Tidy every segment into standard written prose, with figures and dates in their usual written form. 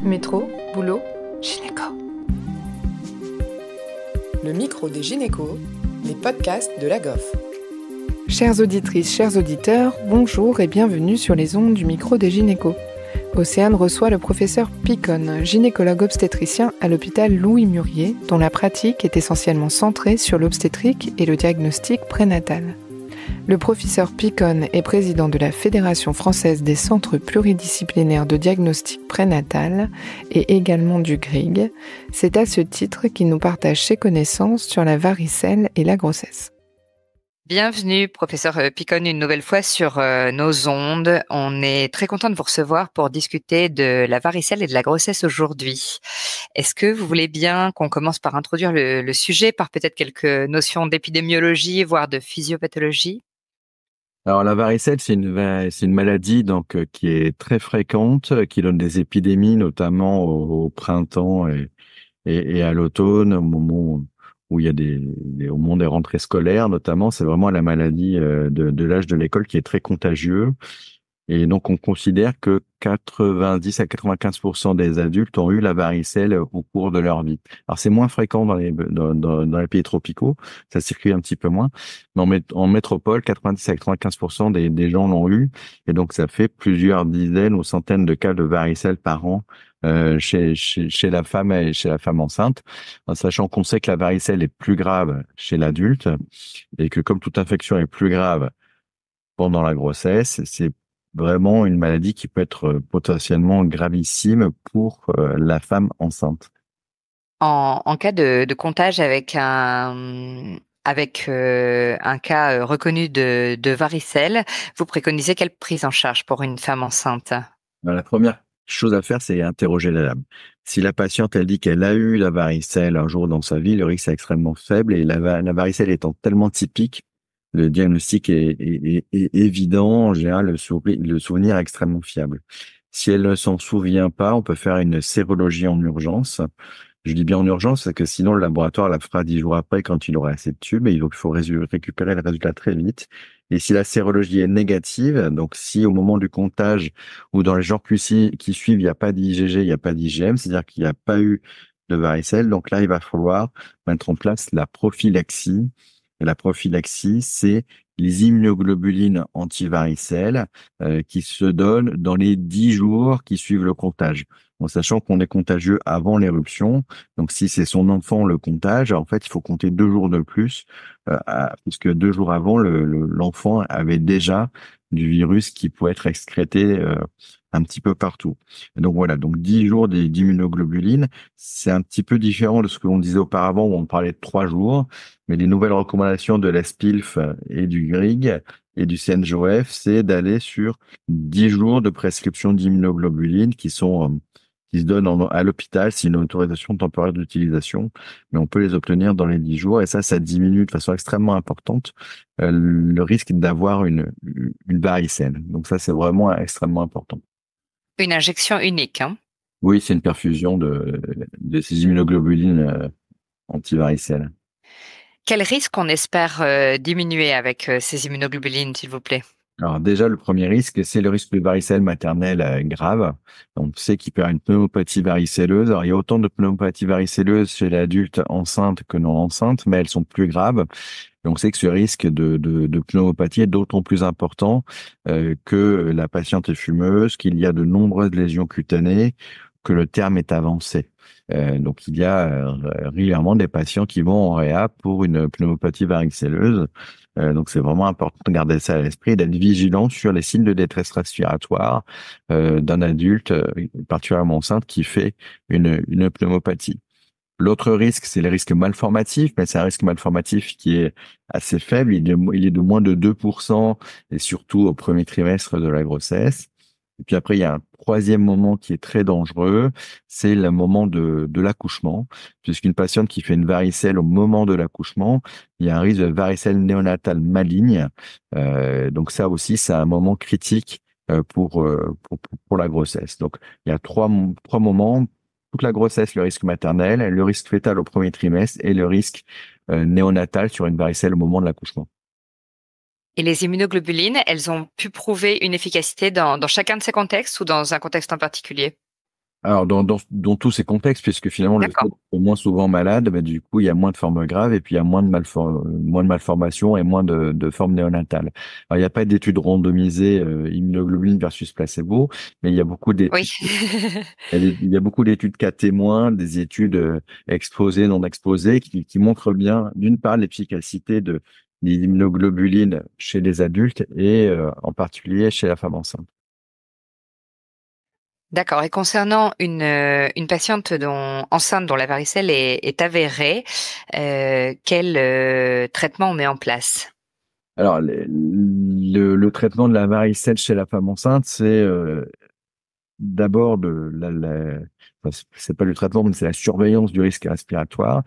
Métro, boulot, gynéco. Le micro des gynécos, les podcasts de la GOF. Chères auditrices, chers auditeurs, bonjour et bienvenue sur les ondes du micro des gynécos. Océane reçoit le professeur Picon, gynécologue obstétricien à l'hôpital Louis-Murier, dont la pratique est essentiellement centrée sur l'obstétrique et le diagnostic prénatal. Le professeur Picon est président de la Fédération française des centres pluridisciplinaires de diagnostic prénatal et également du GRIG. C'est à ce titre qu'il nous partage ses connaissances sur la varicelle et la grossesse. Bienvenue, professeur Picon, une nouvelle fois sur nos ondes. On est très content de vous recevoir pour discuter de la varicelle et de la grossesse aujourd'hui. Est-ce que vous voulez bien qu'on commence par introduire le sujet, par peut-être quelques notions d'épidémiologie, voire de physiopathologie ? Alors la varicelle, c'est une maladie qui est très fréquente, qui donne des épidémies, notamment au printemps et à l'automne, au moment où il y a au moment des rentrées scolaires, notamment. C'est vraiment la maladie de l'âge de l'école qui est très contagieux. Et donc, on considère que 90 à 95% des adultes ont eu la varicelle au cours de leur vie. Alors, c'est moins fréquent dans les pays tropicaux, ça circule un petit peu moins. Mais en métropole, 90 à 95% des gens l'ont eu. Et donc, ça fait plusieurs dizaines ou centaines de cas de varicelle par an chez la femme et chez la femme enceinte, en sachant qu'on sait que la varicelle est plus grave chez l'adulte et que comme toute infection est plus grave pendant la grossesse, c'est vraiment une maladie qui peut être potentiellement gravissime pour la femme enceinte. En cas de contagion avec un cas reconnu de varicelle, vous préconisez quelle prise en charge pour une femme enceinte ? La première chose à faire, c'est interroger la dame. Si la patiente, elle dit qu'elle a eu la varicelle un jour dans sa vie, le risque est extrêmement faible et la varicelle étant tellement typique, le diagnostic est évident. En général, le souvenir est extrêmement fiable. Si elle ne s'en souvient pas, on peut faire une sérologie en urgence. Je dis bien en urgence parce que sinon le laboratoire la fera 10 jours après quand il aura assez de tubes et il faut récupérer le résultat très vite. Et si la sérologie est négative, donc si au moment du comptage ou dans les jours qui suivent, il n'y a pas d'IgG, il n'y a pas d'IgM, c'est-à-dire qu'il n'y a pas eu de varicelle, donc là il va falloir mettre en place la prophylaxie. Et la prophylaxie, c'est les immunoglobulines antivaricelles qui se donnent dans les 10 jours qui suivent le comptage. En sachant qu'on est contagieux avant l'éruption, donc si c'est son enfant le comptage, en fait, il faut compter 2 jours de plus, puisque 2 jours avant, l'enfant avait déjà du virus qui peut être excrété un petit peu partout. Et donc voilà, donc 10 jours d'immunoglobulines, c'est un petit peu différent de ce que l'on disait auparavant où on parlait de 3 jours, mais les nouvelles recommandations de la SPILF et du GRIG et du CNJOF, c'est d'aller sur 10 jours de prescription d'immunoglobulines qui se donnent à l'hôpital. C'est une autorisation temporaire d'utilisation, mais on peut les obtenir dans les 10 jours et ça diminue de façon extrêmement importante le risque d'avoir une varicelle. Donc ça, c'est vraiment extrêmement important. Une injection unique, hein ? Oui, c'est une perfusion de ces immunoglobulines antivaricelles. Quel risque on espère diminuer avec ces immunoglobulines, s'il vous plaît ? Alors déjà, le premier risque, c'est le risque de varicelle maternelle grave. On sait qu'il peut y avoir une pneumopathie varicelleuse. Alors, il y a autant de pneumopathies varicelleuses chez l'adulte enceinte que non enceinte, mais elles sont plus graves. Et on sait que ce risque de pneumopathie est d'autant plus important que la patiente est fumeuse, qu'il y a de nombreuses lésions cutanées, que le terme est avancé. Donc, il y a régulièrement des patients qui vont en réa pour une pneumopathie varicelleuse. Donc, c'est vraiment important de garder ça à l'esprit et d'être vigilant sur les signes de détresse respiratoire d'un adulte, particulièrement enceinte, qui fait une pneumopathie. L'autre risque, c'est le risque malformatif, mais c'est un risque malformatif qui est assez faible. Il est de moins de 2% et surtout au premier trimestre de la grossesse. Et puis après, il y a un troisième moment qui est très dangereux, c'est le moment de l'accouchement, puisqu'une patiente qui fait une varicelle au moment de l'accouchement, il y a un risque de varicelle néonatale maligne. Donc ça aussi, c'est un moment critique pour la grossesse. Donc il y a trois moments: toute la grossesse, le risque maternel, le risque fœtal au premier trimestre et le risque néonatal sur une varicelle au moment de l'accouchement. Et les immunoglobulines, elles ont pu prouver une efficacité dans chacun de ces contextes ou dans un contexte en particulier ? Alors, dans tous ces contextes, puisque finalement, le D'accord. fait est moins souvent malade, bah, du coup, il y a moins de formes graves et puis il y a moins de malformations et moins de formes néonatales. Alors, il n'y a pas d'études randomisées immunoglobuline versus placebo, mais il y a beaucoup Oui. d'études, il y a beaucoup d'études cas témoins, des études exposées, non exposées, qui montrent bien, d'une part, l'efficacité des immunoglobulines chez les adultes et en particulier chez la femme enceinte. D'accord. Et concernant une patiente enceinte dont la varicelle est avérée, quel traitement on met en place? Alors, le traitement de la varicelle chez la femme enceinte, c'est d'abord enfin, c'est pas le traitement, mais c'est la surveillance du risque respiratoire.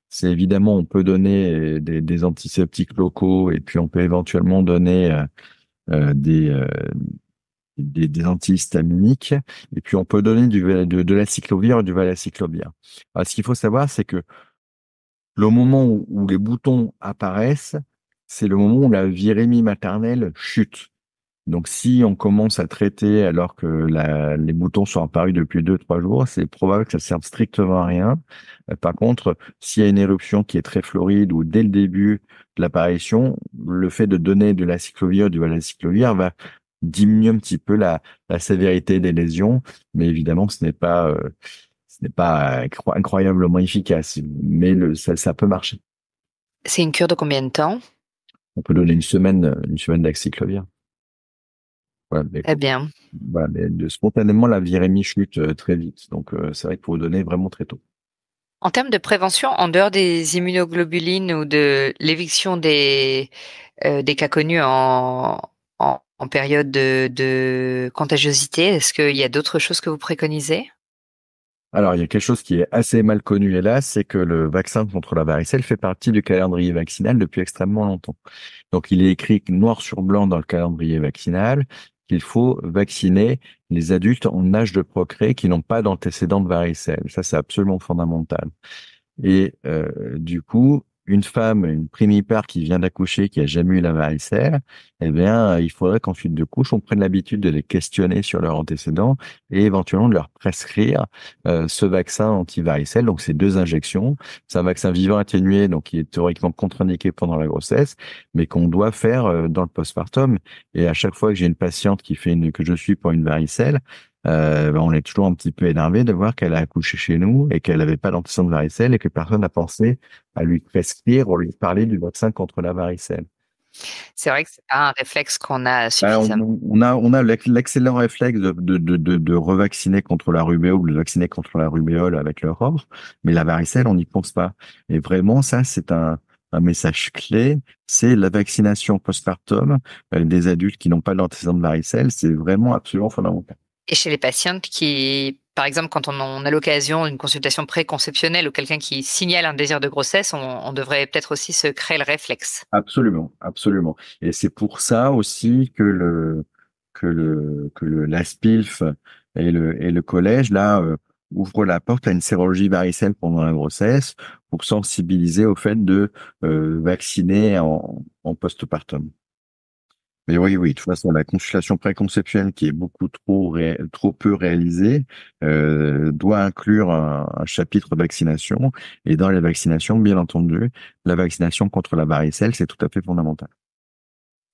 C'est évidemment, on peut donner des antiseptiques locaux et puis on peut éventuellement donner euh, des, euh, des antihistaminiques et puis on peut donner de l'acyclovir ou du valacyclovir. Alors, ce qu'il faut savoir, c'est que le moment où les boutons apparaissent, c'est le moment où la virémie maternelle chute. Donc, si on commence à traiter alors que les boutons sont apparus depuis 2, 3 jours, c'est probable que ça serve strictement à rien. Par contre, s'il y a une éruption qui est très floride ou dès le début de l'apparition, le fait de donner de l'acyclovir, du valacyclovir va diminuer un petit peu la sévérité des lésions, mais évidemment, ce n'est pas incroyablement efficace, mais ça peut marcher. C'est une cure de combien de temps? On peut donner une semaine d'acyclovir. Voilà, mais Très bien. voilà, mais spontanément, la virémie chute très vite. Donc, c'est vrai qu'il faut donner vraiment très tôt. En termes de prévention, en dehors des immunoglobulines ou de l'éviction des cas connus en période de contagiosité, est-ce qu'il y a d'autres choses que vous préconisez? Alors, il y a quelque chose qui est assez mal connu, hélas, c'est que le vaccin contre la varicelle fait partie du calendrier vaccinal depuis extrêmement longtemps. Donc, il est écrit noir sur blanc dans le calendrier vaccinal qu'il faut vacciner les adultes en âge de procréer qui n'ont pas d'antécédent de varicelle. Ça, c'est absolument fondamental. Et du coup, une femme, une primipare qui vient d'accoucher, qui a jamais eu la varicelle, eh bien, il faudrait qu'en suite de couche, on prenne l'habitude de les questionner sur leurs antécédents et éventuellement de leur prescrire ce vaccin anti-varicelle. Donc, c'est 2 injections. C'est un vaccin vivant atténué, donc qui est théoriquement contre-indiqué pendant la grossesse, mais qu'on doit faire dans le postpartum. Et à chaque fois que j'ai une patiente que je suis pour une varicelle, ben, on est toujours un petit peu énervé de voir qu'elle a accouché chez nous et qu'elle n'avait pas d'antécédent de varicelle et que personne n'a pensé à lui prescrire ou lui parler du vaccin contre la varicelle. C'est vrai que c'est pas un réflexe qu'on a Ben, suffisamment. on a l'excellent réflexe de revacciner contre la rubéole ou de vacciner contre la rubéole avec le ROR, mais la varicelle, on n'y pense pas. Et vraiment, ça, c'est un message clé, c'est la vaccination postpartum des adultes qui n'ont pas d'antécédent de varicelle, c'est vraiment absolument fondamental. Et chez les patientes qui, par exemple, quand on a l'occasion d'une consultation préconceptionnelle ou quelqu'un qui signale un désir de grossesse, on devrait peut-être aussi se créer le réflexe. Absolument, absolument. Et c'est pour ça aussi que la SPILF et le collège là ouvrent la porte à une sérologie varicelle pendant la grossesse pour sensibiliser au fait de vacciner en postpartum. Mais oui, oui, de toute façon, la consultation préconceptionnelle qui est beaucoup trop peu réalisée doit inclure un chapitre vaccination. Et dans les vaccinations, bien entendu, la vaccination contre la varicelle, c'est tout à fait fondamental.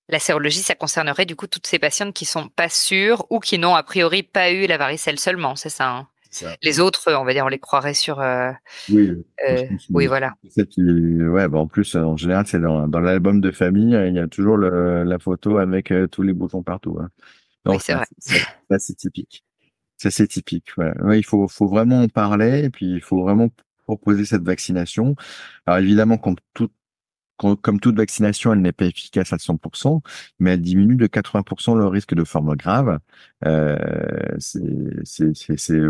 La sérologie, ça concernerait du coup toutes ces patientes qui sont pas sûres ou qui n'ont a priori pas eu la varicelle seulement, c'est ça, hein? C'est ça. Les autres, on va dire, on les croirait sur. Oui, je Euh, pense oui, que voilà. c'est ça ouais, bah en plus, en général, c'est dans l'album de famille, il y a toujours la photo avec tous les boutons partout, hein. Oui, Donc, c'est vrai. ça, c'est typique. Ça, c'est typique. Voilà. Ouais, faut vraiment en parler et puis il faut vraiment proposer cette vaccination. Alors, évidemment, comme toute vaccination, elle n'est pas efficace à 100%, mais elle diminue de 80% le risque de forme grave. Euh,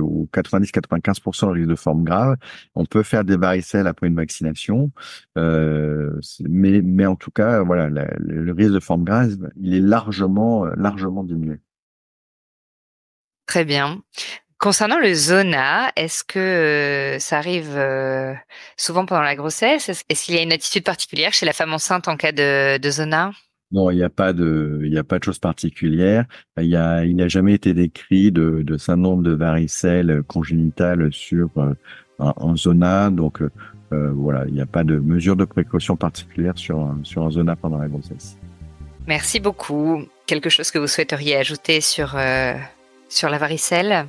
ou 90-95% le risque de forme grave. On peut faire des varicelles après une vaccination, mais en tout cas, voilà, le risque de forme grave, il est largement diminué. Très bien. Concernant le zona, est-ce que ça arrive souvent pendant la grossesse? Est-ce qu'il y a une attitude particulière chez la femme enceinte en cas de zona? Non, il n'y a pas de chose particulière. Il n'a jamais été décrit de syndrome de varicelle congénitale en zona. Donc, voilà, il n'y a pas de mesure de précaution particulière sur un zona pendant la grossesse. Merci beaucoup. Quelque chose que vous souhaiteriez ajouter sur la varicelle?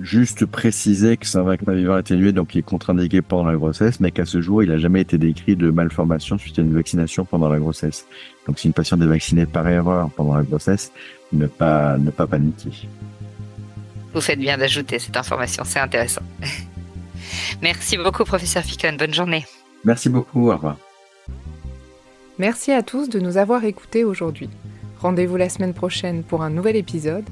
Juste préciser que c'est un vaccin atténué, donc il est contre-indiqué pendant la grossesse, mais qu'à ce jour, il n'a jamais été décrit de malformation suite à une vaccination pendant la grossesse. Donc, si une patiente est vaccinée par erreur pendant la grossesse, ne pas paniquer. Vous faites bien d'ajouter cette information, c'est intéressant. Merci beaucoup, professeur Picon. Bonne journée. Merci beaucoup. Au revoir. Merci à tous de nous avoir écoutés aujourd'hui. Rendez-vous la semaine prochaine pour un nouvel épisode.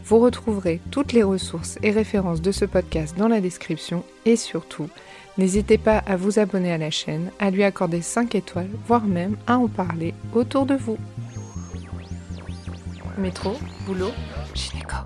Vous retrouverez toutes les ressources et références de ce podcast dans la description et surtout, n'hésitez pas à vous abonner à la chaîne, à lui accorder 5 étoiles, voire même à en parler autour de vous. Métro, boulot, gynéco.